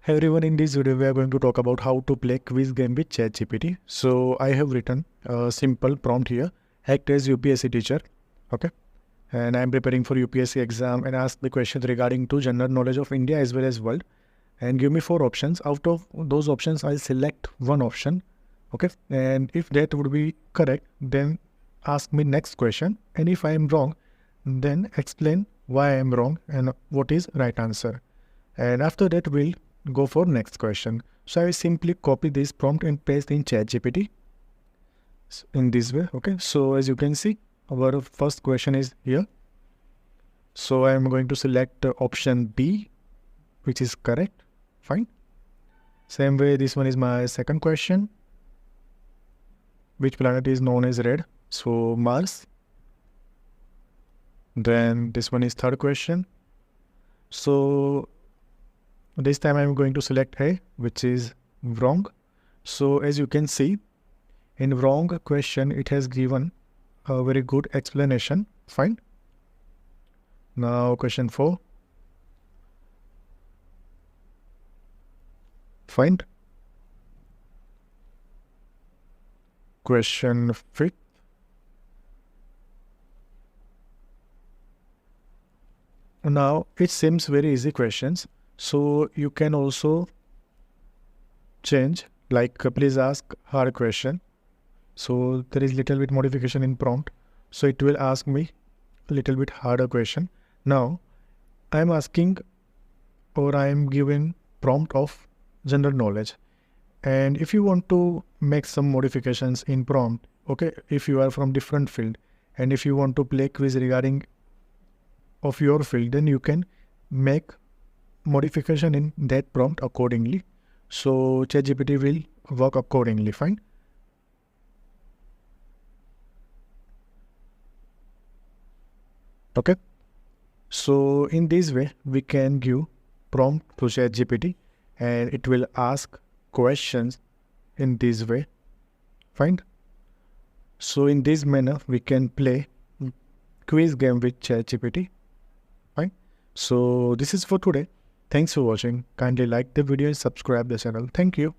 Hey everyone, in this video we are going to talk about how to play quiz game with ChatGPT. So I have written a simple prompt here, act as UPSC teacher, okay? And I am preparing for UPSC exam and ask the questions regarding to general knowledge of India as well as world. And give me 4 options. Out of those options, I'll select one option, okay? And if that would be correct, then ask me next question. And if I am wrong, then explain why I am wrong and what is right answer. And after that, we'll go for next question. So I will simply copy this prompt and paste in ChatGPT in this way. Okay. So as you can see, our first question is here. So I am going to select option B, which is correct. Fine. Same way, this one is my second question. Which planet is known as red? So Mars. Then this one is third question. So this time I'm going to select A, which is wrong. So as you can see, in wrong question, it has given a very good explanation. Fine. Now question 4. Fine. Question 5. Now it seems very easy questions. So you can also change, like please ask hard question. So there is little bit modification in prompt. So it will ask me a little bit harder question. Now I am asking, or I am giving prompt of general knowledge. And if you want to make some modifications in prompt, okay, if you are from different field and if you want to play quiz regarding of your field, then you can make modification in that prompt accordingly. So ChatGPT will work accordingly. Fine. Okay. So in this way, we can give prompt to ChatGPT and it will ask questions in this way. Fine. So in this manner, we can play quiz game with ChatGPT. Fine. So this is for today. Thanks for watching. Kindly like the video and subscribe the channel. Thank you.